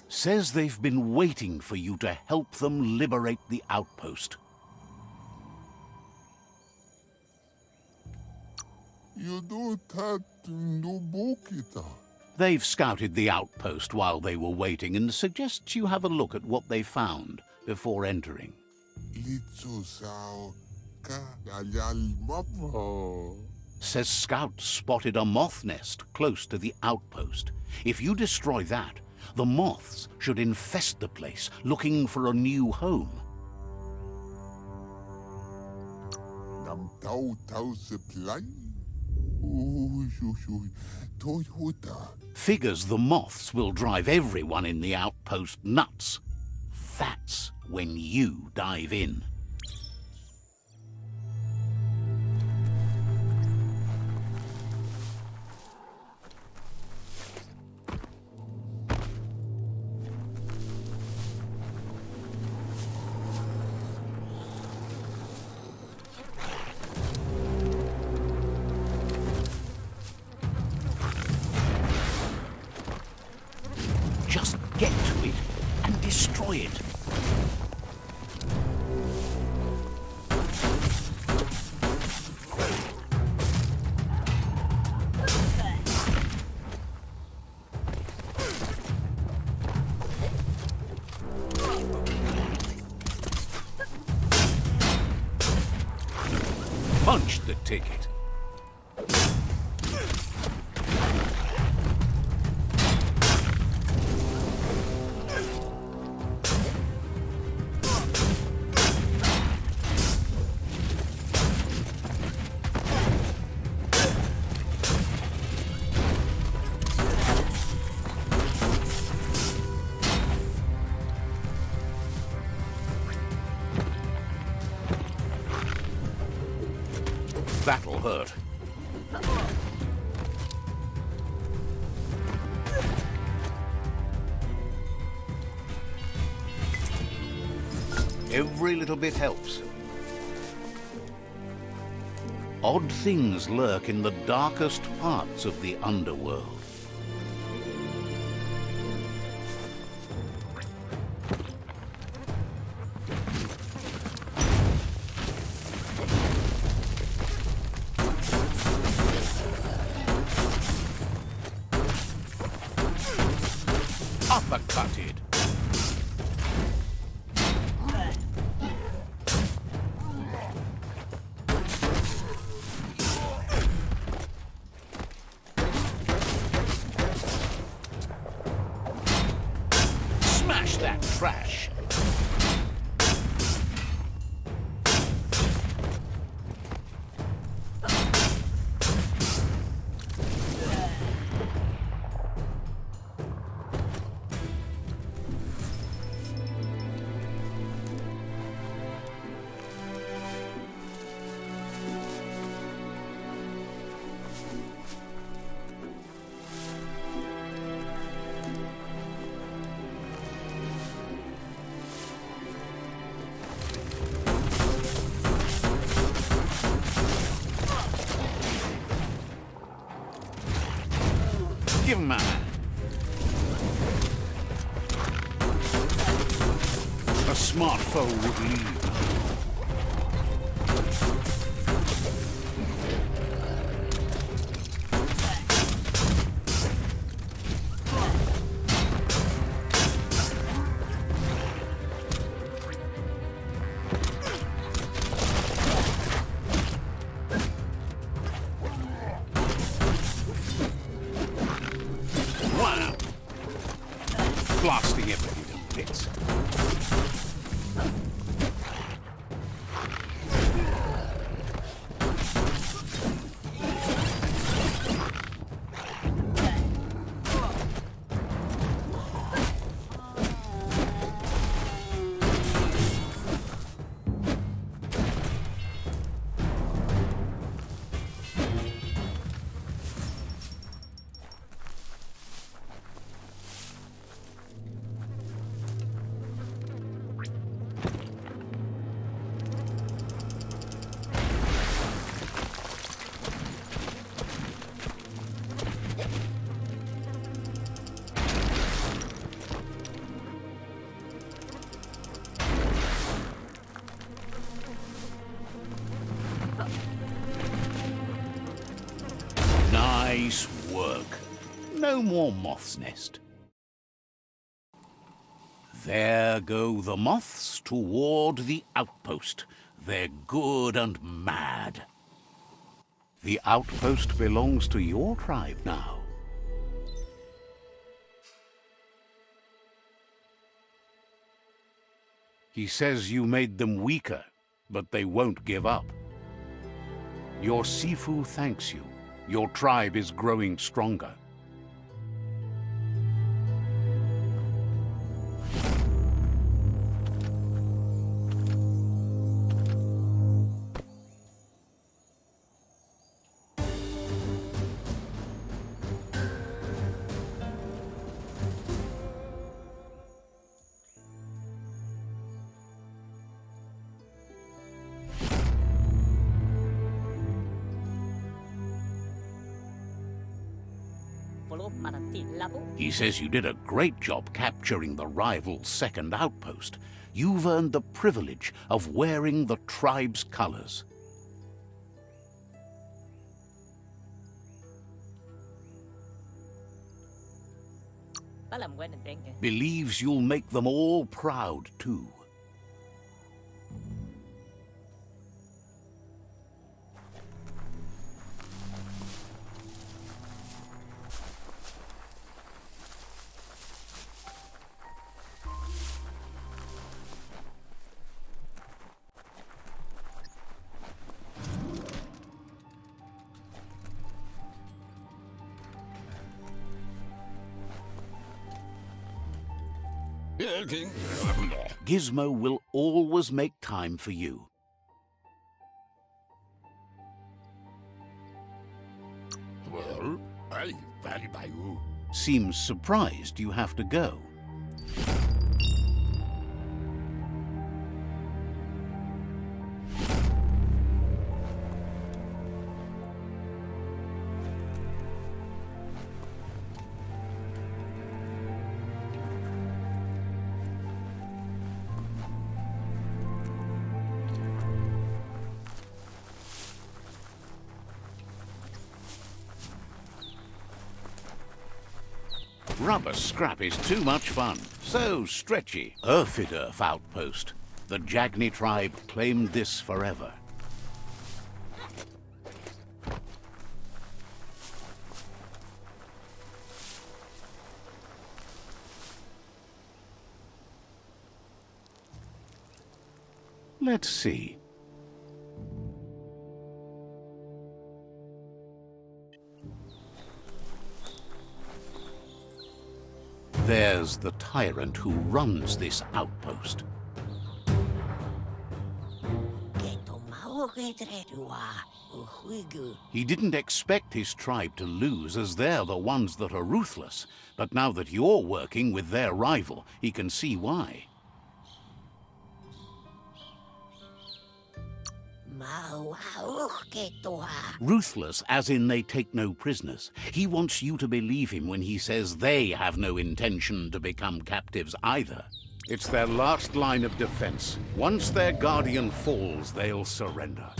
Says they've been waiting for you to help them liberate the outpost. They've scouted the outpost while they were waiting and suggests you have a look at what they found before entering. Says scouts spotted a moth nest close to the outpost. If you destroy that, the moths should infest the place, looking for a new home. Figures the moths will drive everyone in the outpost nuts. That's when you dive in. Just get to it and destroy it. Punch the ticket. That'll hurt. Every little bit helps. Odd things lurk in the darkest parts of the underworld. Uppercutted. Smash that trash. Give him a hand. A smart foe would leave. Blasting everything to bits. Nice work. No more moth's nest. There go the moths toward the outpost. They're good and mad. The outpost belongs to your tribe now. He says you made them weaker, but they won't give up. Your Sifu thanks you. Your tribe is growing stronger. He says you did a great job capturing the rival's second outpost. You've earned the privilege of wearing the tribe's colors. Believes you'll make them all proud, too. Gizmo will always make time for you. Seems surprised you have to go. Rubber scrap is too much fun. So stretchy. Earth outpost. The Jagni tribe claimed this forever. Let's see. There's the tyrant who runs this outpost. He didn't expect his tribe to lose, as they're the ones that are ruthless. But now that you're working with their rival, he can see why. Ruthless, as in they take no prisoners. He wants you to believe him when he says they have no intention to become captives either. It's their last line of defense. Once their guardian falls, they'll surrender.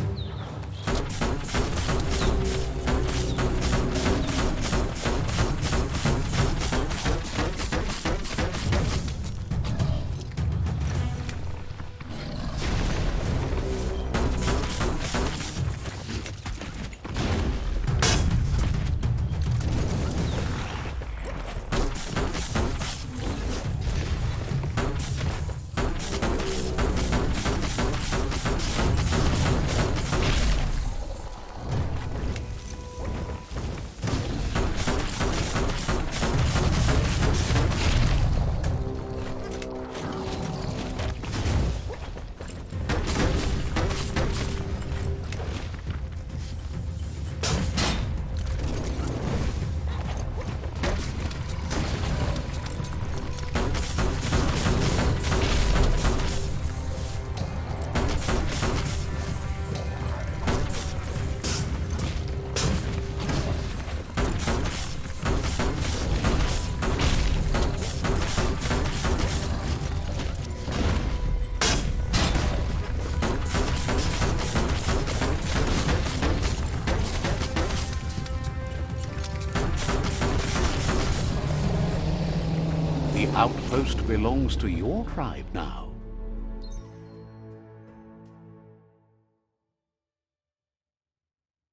Outpost belongs to your tribe now.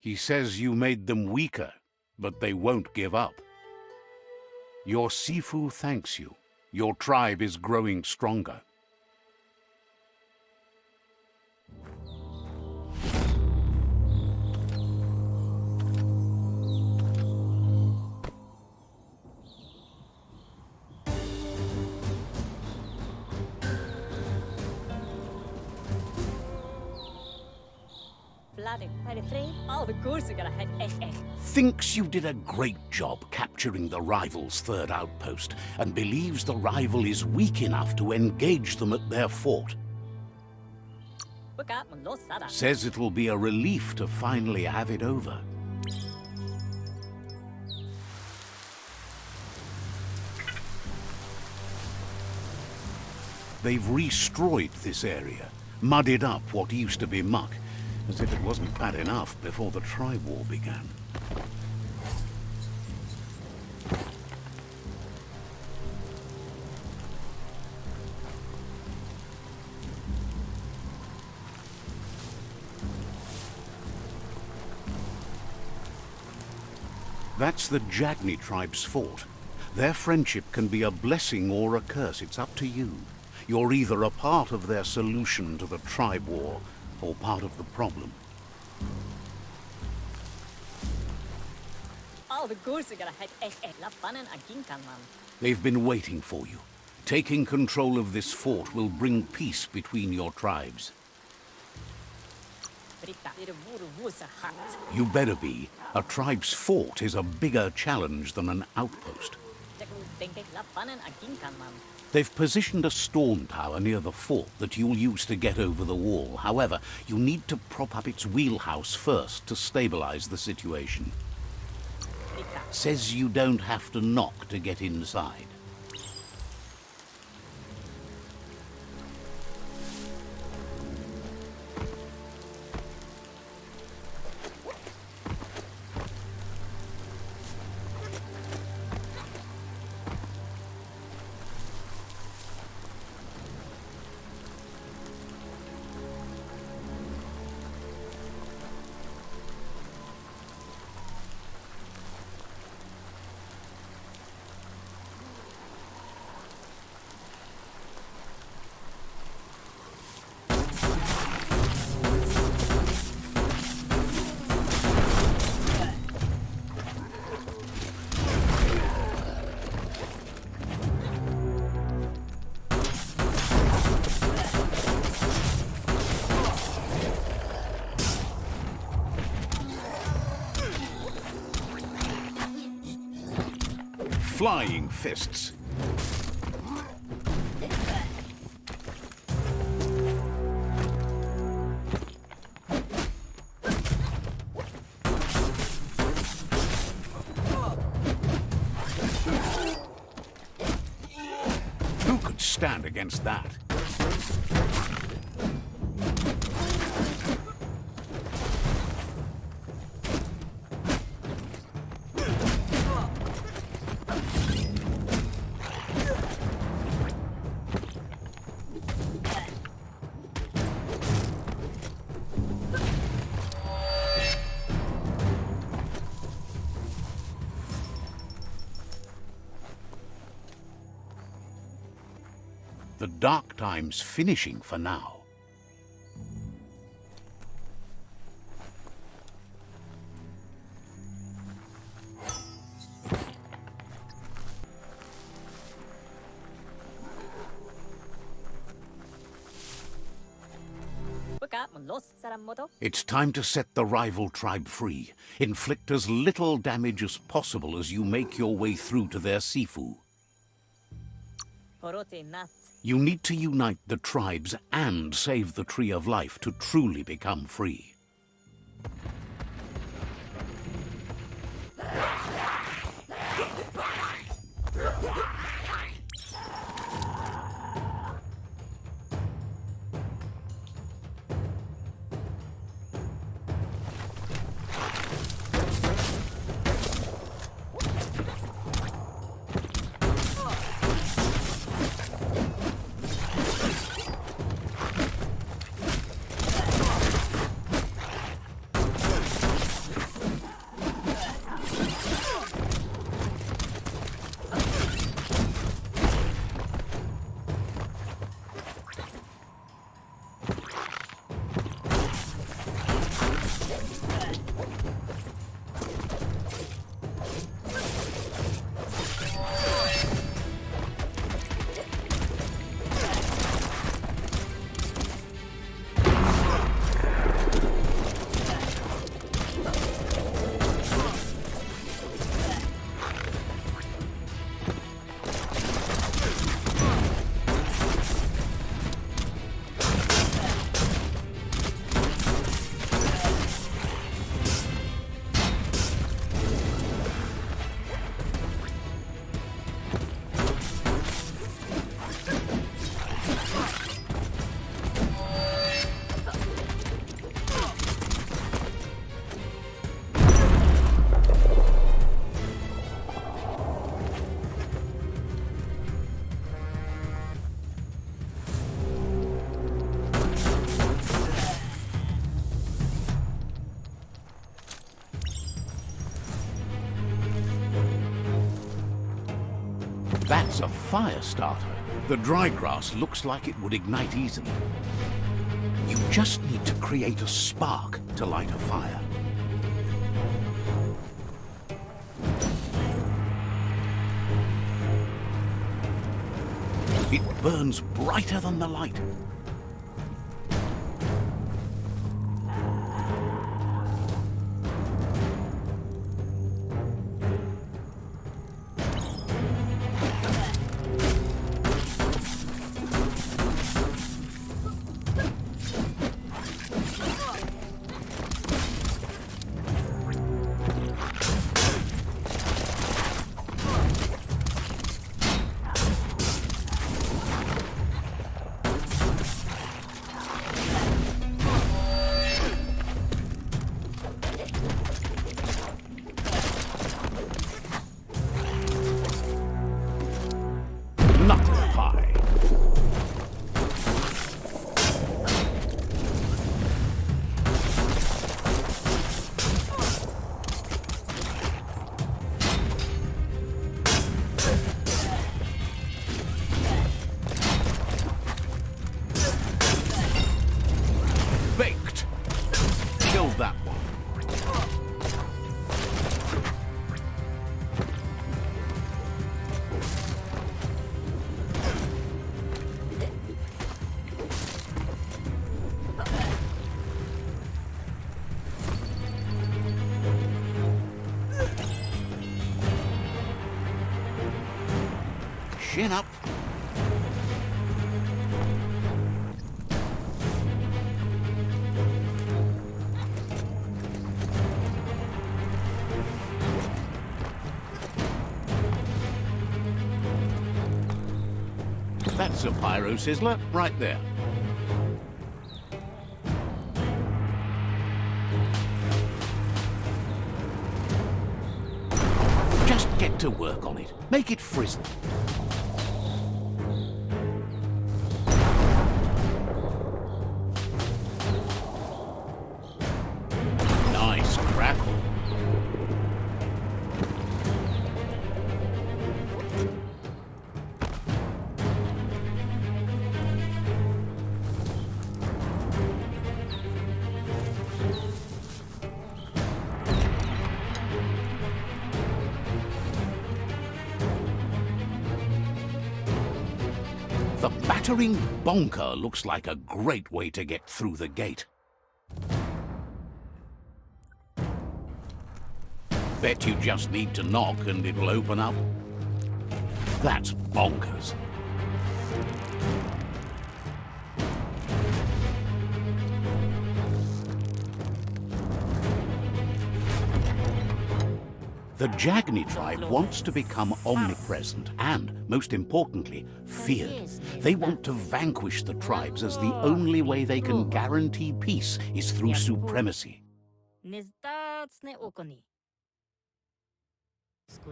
He says you made them weaker, but they won't give up. Your Sifu thanks you. Your tribe is growing stronger. Thinks you did a great job capturing the rival's third outpost and believes the rival is weak enough to engage them at their fort. Says it'll be a relief to finally have it over. They've destroyed this area, muddied up what used to be muck, as if it wasn't bad enough before the tribe war began. That's the Jagni tribe's fort. Their friendship can be a blessing or a curse. It's up to you. You're either a part of their solution to the tribe war, or part of the problem. They've been waiting for you. Taking control of this fort will bring peace between your tribes. You better be. A tribe's fort is a bigger challenge than an outpost. They've positioned a storm tower near the fort that you'll use to get over the wall. However, you need to prop up its wheelhouse first to stabilize the situation. Says you don't have to knock to get inside. Flying fists. Who could stand against that? The dark time's finishing for now. It's time to set the rival tribe free. Inflict as little damage as possible as you make your way through to their Sifu. You need to unite the tribes and save the Tree of Life to truly become free. That's a fire starter. The dry grass looks like it would ignite easily. You just need to create a spark to light a fire. It burns brighter than the light. Baked. Killed that one. Chin up. That's a pyro sizzler right there. Just get to work on it. Make it frizzle. Nice crackle. The battering bonker looks like a great way to get through the gate. Bet you just need to knock and it'll open up. That's bonkers. The Jagni tribe wants to become omnipresent and, most importantly, feared. They want to vanquish the tribes as the only way they can guarantee peace is through supremacy.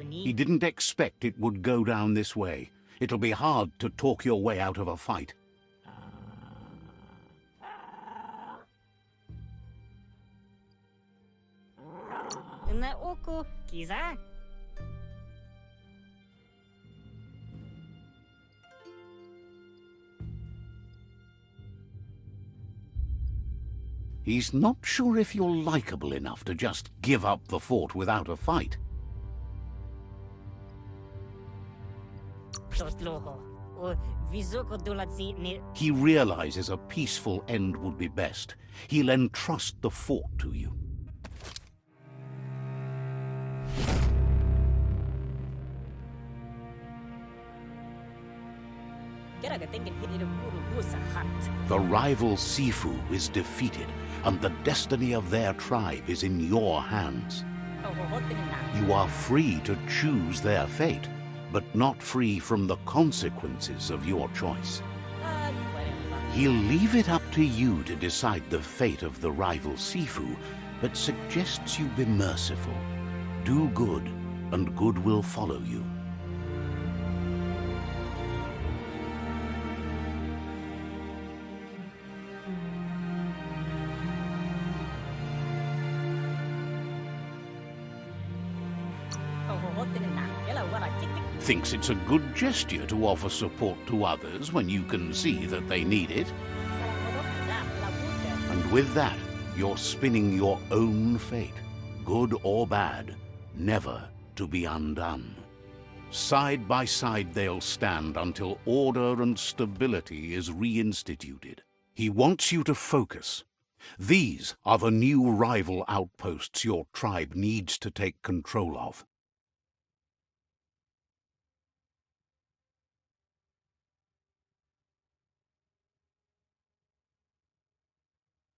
He didn't expect it would go down this way. It'll be hard to talk your way out of a fight. He's not sure if you're likable enough to just give up the fort without a fight. He realizes a peaceful end would be best. He'll entrust the fort to you. The rival Sifu is defeated, and the destiny of their tribe is in your hands. You are free to choose their fate, but not free from the consequences of your choice. He'll leave it up to you to decide the fate of the rival Sifu, but suggests you be merciful. Do good, and good will follow you. Thinks it's a good gesture to offer support to others when you can see that they need it. And with that, you're spinning your own fate, good or bad, never to be undone. Side by side they'll stand until order and stability is reinstituted. He wants you to focus. These are the new rival outposts your tribe needs to take control of.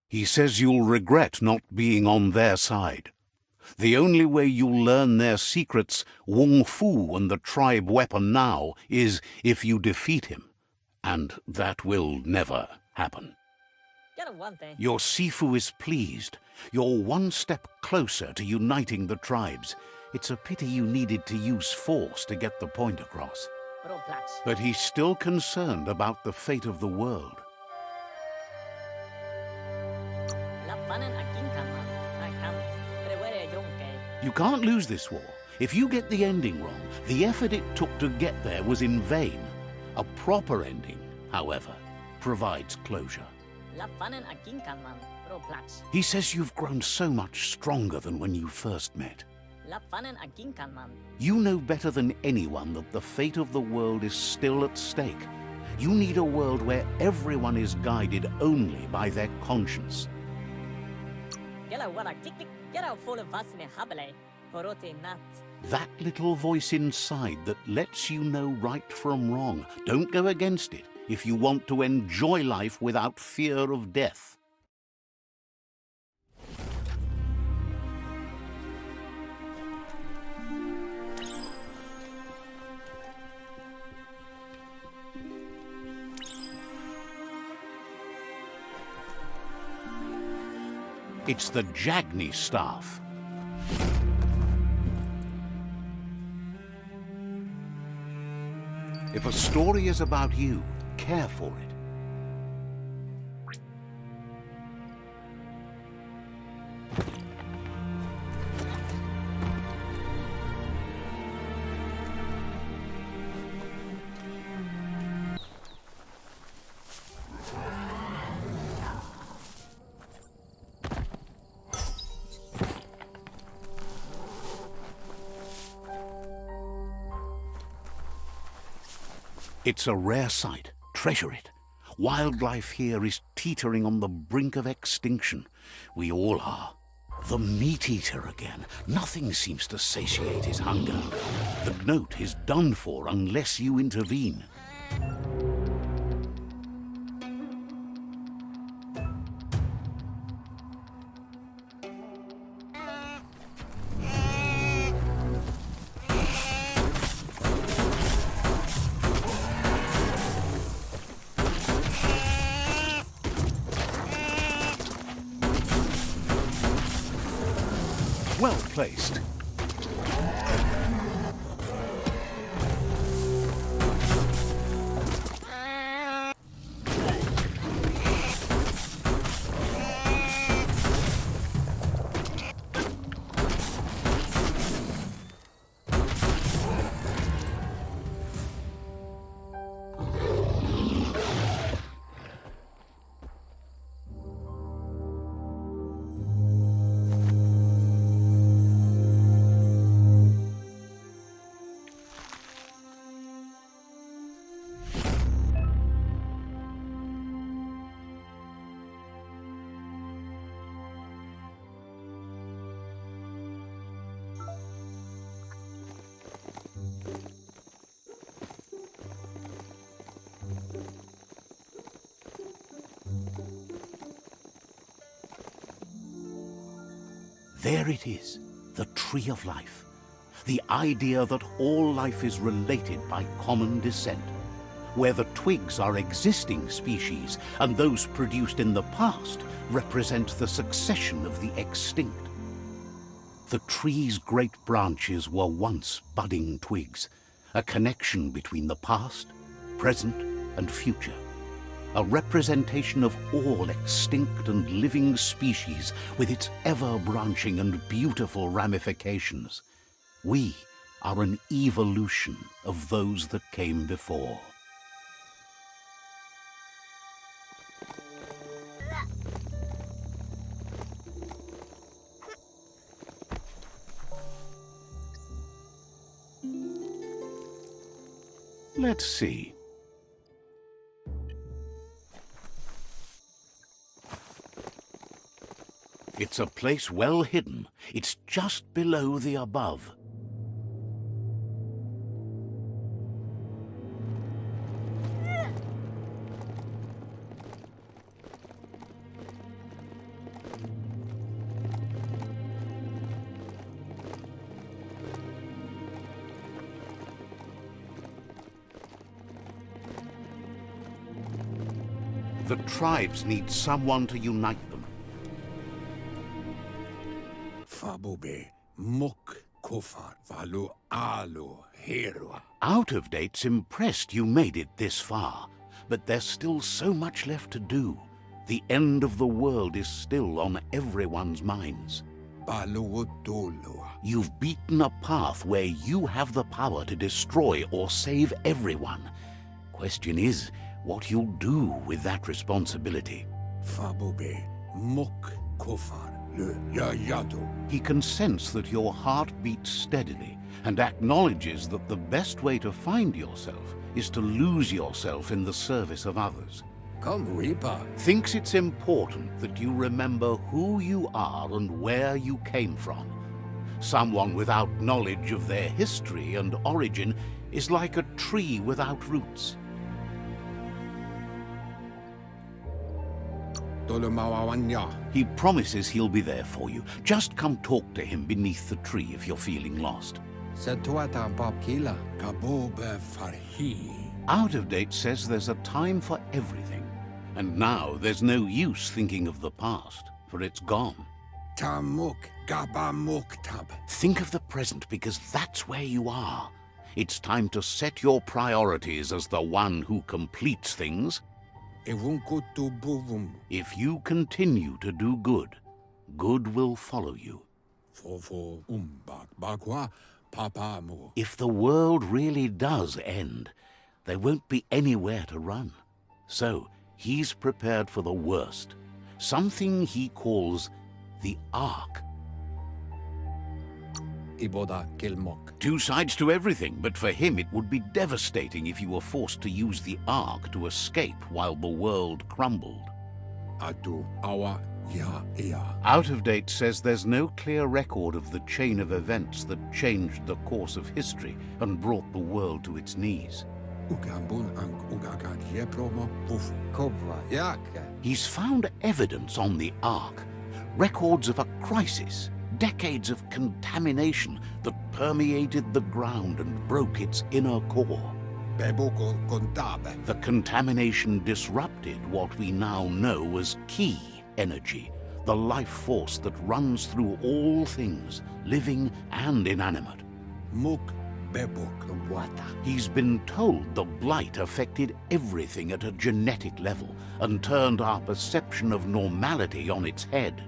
He says you'll regret not being on their side. The only way you'll learn their secrets, Wung Fu and the tribe weapon now, is if you defeat him. And that will never happen. Your Sifu is pleased. You're one step closer to uniting the tribes. It's a pity you needed to use force to get the point across. But he's still concerned about the fate of the world. You can't lose this war. If you get the ending wrong, the effort it took to get there was in vain. A proper ending, however, provides closure. He says you've grown so much stronger than when you first met. You know better than anyone that the fate of the world is still at stake. You need a world where everyone is guided only by their conscience. That little voice inside that lets you know right from wrong. Don't go against it if you want to enjoy life without fear of death. It's the Jagni staff. If a story is about you, care for it. It's a rare sight. Treasure it. Wildlife here is teetering on the brink of extinction. We all are. The meat-eater again. Nothing seems to satiate his hunger. The note is done for unless you intervene. Well placed. There it is, the tree of life. The idea that all life is related by common descent, where the twigs are existing species and those produced in the past represent the succession of the extinct. The tree's great branches were once budding twigs, a connection between the past, present, and future. A representation of all extinct and living species with its ever-branching and beautiful ramifications. We are an evolution of those that came before. Let's see. It's a place well hidden. It's just below the above. The tribes need someone to unite them. Fabobe, mok, kofar, valu, alu, hero. Out of Date's impressed you made it this far, but there's still so much left to do. The end of the world is still on everyone's minds. Balu dolo. You've beaten a path where you have the power to destroy or save everyone. Question is, what you'll do with that responsibility. Fabobe, mok, kofar, le, yado. He can sense that your heart beats steadily and acknowledges that the best way to find yourself is to lose yourself in the service of others. Come, Reaper. Thinks it's important that you remember who you are and where you came from. Someone without knowledge of their history and origin is like a tree without roots. He promises he'll be there for you. Just come talk to him beneath the tree if you're feeling lost. Out of Date says there's a time for everything. And now there's no use thinking of the past, for it's gone. Think of the present, because that's where you are. It's time to set your priorities as the one who completes things. If you continue to do good, good will follow you. If the world really does end, there won't be anywhere to run. So he's prepared for the worst, something he calls the Ark. Two sides to everything, but for him it would be devastating if you were forced to use the Ark to escape while the world crumbled. Out of Date says there's no clear record of the chain of events that changed the course of history and brought the world to its knees. He's found evidence on the Ark, records of a crisis, decades of contamination that permeated the ground and broke its inner core. The contamination disrupted what we now know as Ki energy, the life force that runs through all things, living and inanimate. He's been told the blight affected everything at a genetic level and turned our perception of normality on its head.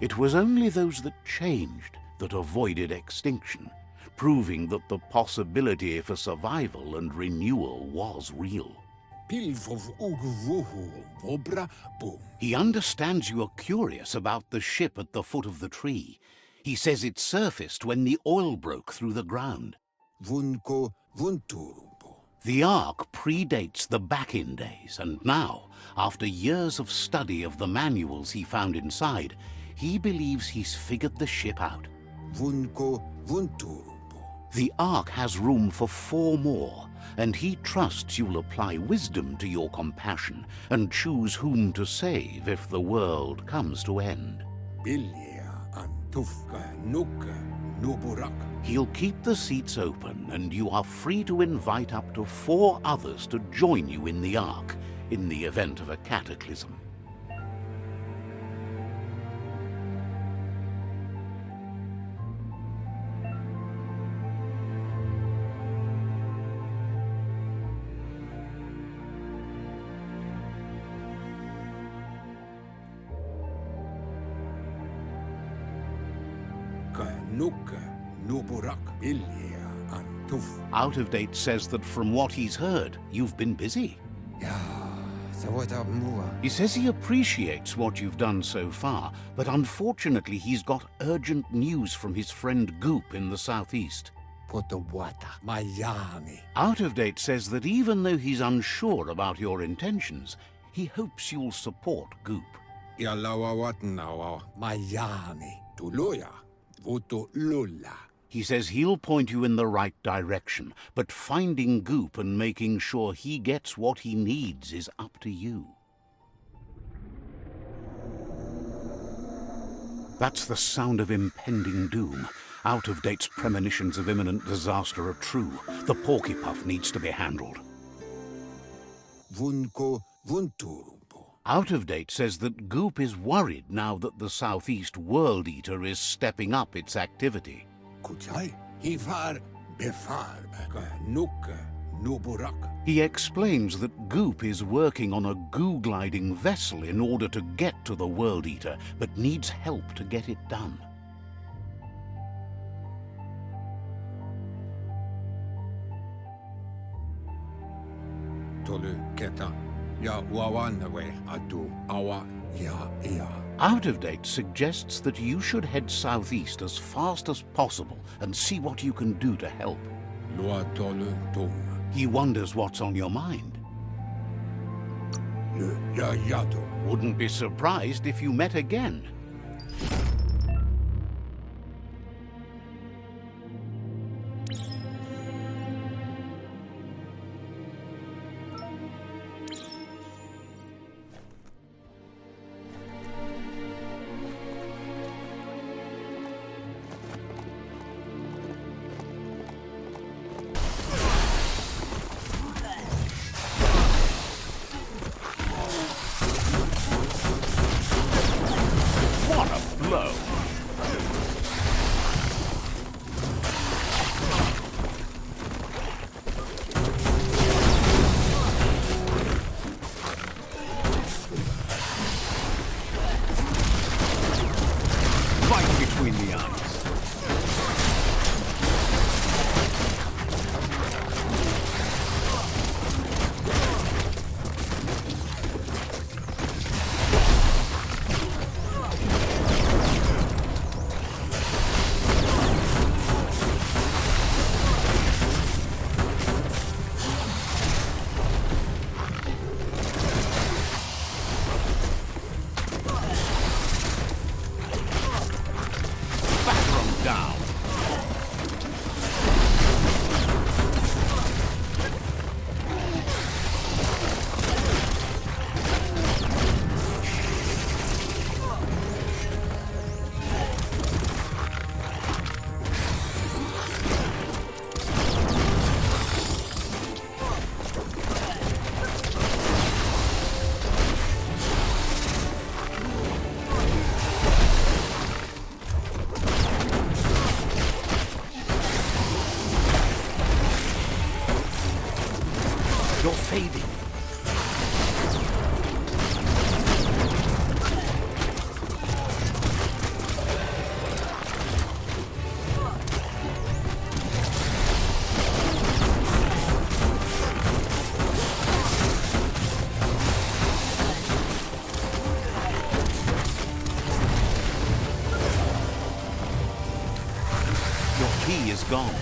It was only those that changed that avoided extinction, proving that the possibility for survival and renewal was real. He understands you are curious about the ship at the foot of the tree. He says it surfaced when the oil broke through the ground. The Ark predates the back-in days, and now, after years of study of the manuals he found inside, he believes he's figured the ship out. The Ark has room for 4 more, and he trusts you'll apply wisdom to your compassion and choose whom to save if the world comes to end. He'll keep the seats open, and you are free to invite up to 4 others to join you in the Ark in the event of a cataclysm. Mukka, nukka, nuburak, ilya, antuf. Out of Date says that from what he's heard, you've been busy. Ja, så var det mua. He says he appreciates what you've done so far, but unfortunately he's got urgent news from his friend Goop in the southeast. Potowata, Mayani. Out of Date says that even though he's unsure about your intentions, he hopes you'll support Goop. Ja lawawatnawa, Mayani. Tuluya, voto lulla. He says he'll point you in the right direction, but finding Goop and making sure he gets what he needs is up to you. That's the sound of impending doom. Out of Date's premonitions of imminent disaster are true. The Porkypuff needs to be handled. Vunko, vunturumbo. Out of Date says that Goop is worried now that the Southeast World Eater is stepping up its activity. Kujai, hivar, befarb, nukka, nuburak. He explains that Goop is working on a goo-gliding vessel in order to get to the World Eater, but needs help to get it done. Tolu keta, ja wawanawe, atu, awa, ja, ja. Out of Date suggests that you should head southeast as fast as possible and see what you can do to help. Lua tolu tum. He wonders what's on your mind. Le, ja yato. Wouldn't be surprised if you met again. What a blow! Right between the eyes. Batter 'em down. You're fading. Your key is gone.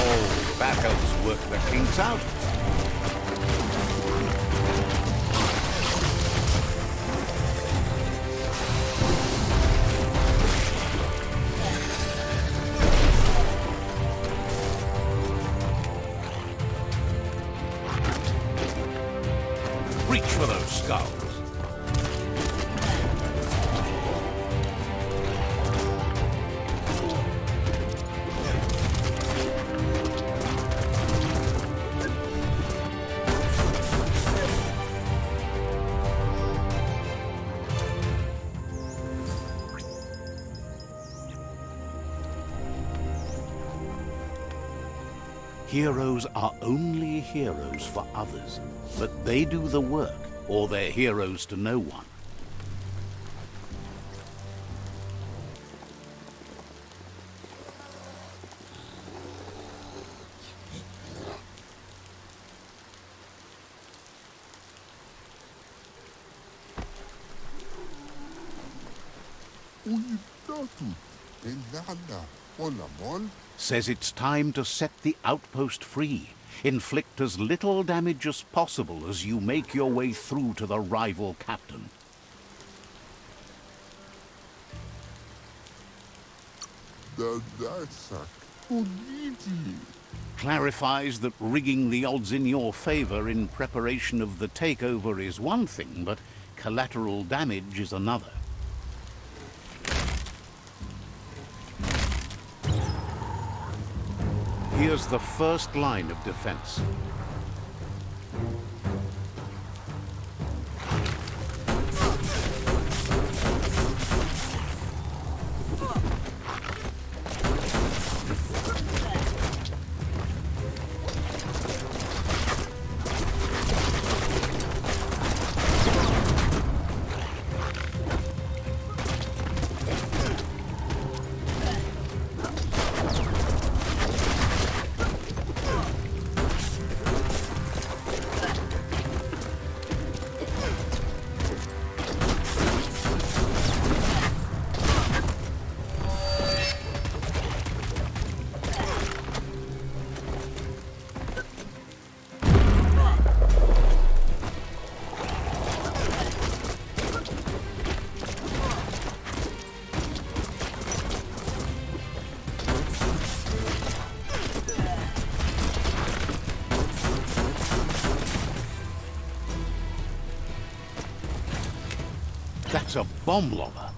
Oh, that helps work the kinks out. Reach for those skulls. Heroes are only heroes for others, but they do the work, or they're heroes to no one. Says it's time to set the outpost free. Inflict as little damage as possible as you make your way through to the rival captain. Clarifies that rigging the odds in your favor in preparation of the takeover is one thing, but collateral damage is another. Here's the first line of defense. That's a bomb lobber.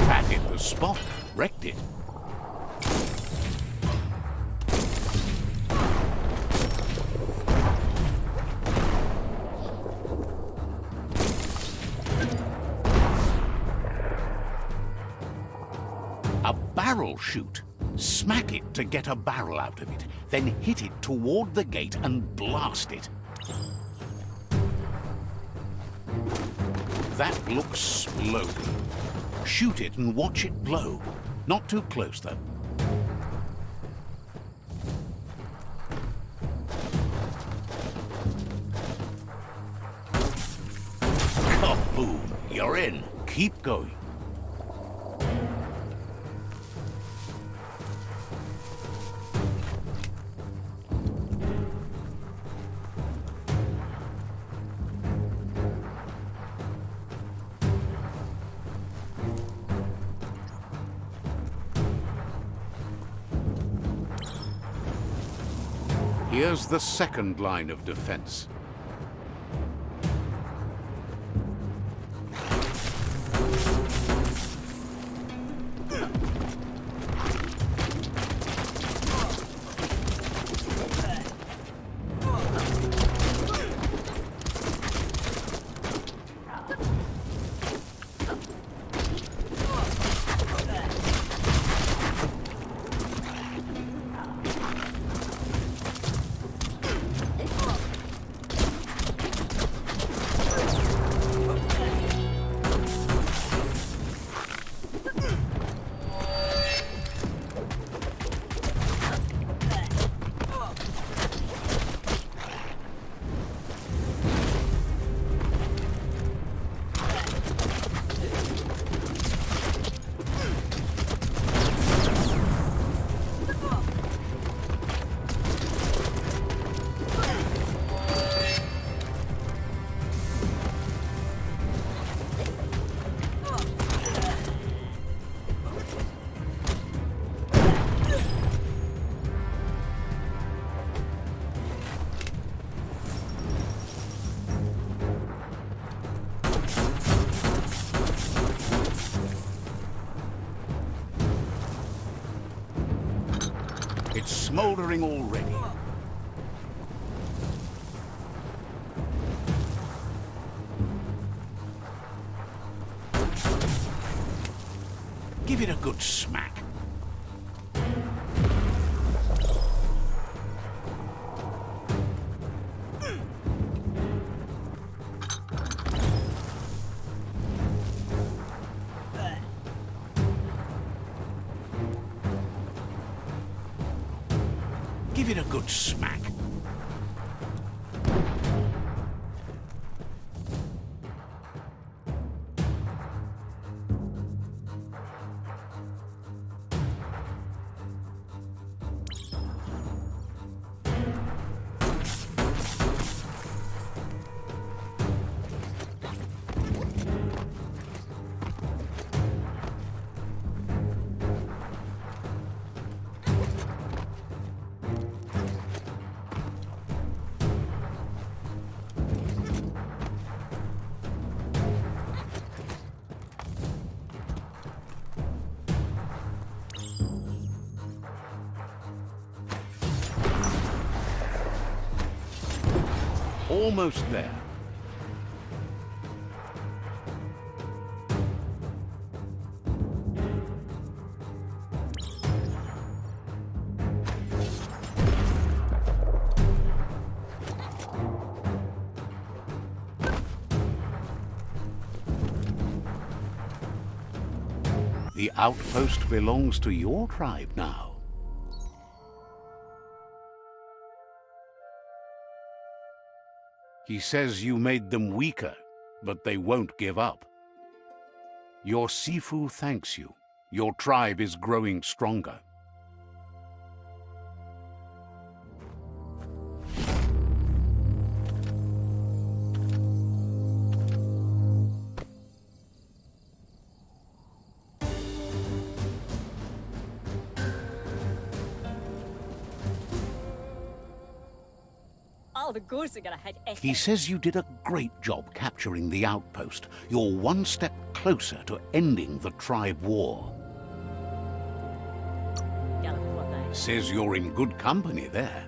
That hit the spot, wrecked it. Barrel shoot. Smack it to get a barrel out of it, then hit it toward the gate and blast it. That looks sploding. Shoot it and watch it blow. Not too close, though. Kaboom! You're in. Keep going. Here's the second line of defense. It's smoldering already. Give it a good smack. Give it a good smack. Almost there. The outpost belongs to your tribe now. He says you made them weaker, but they won't give up. Your Sifu thanks you. Your tribe is growing stronger. Oh, the goose are gonna hate F. He says you did a great job capturing the outpost. You're one step closer to ending the tribe war. Says you're in good company there.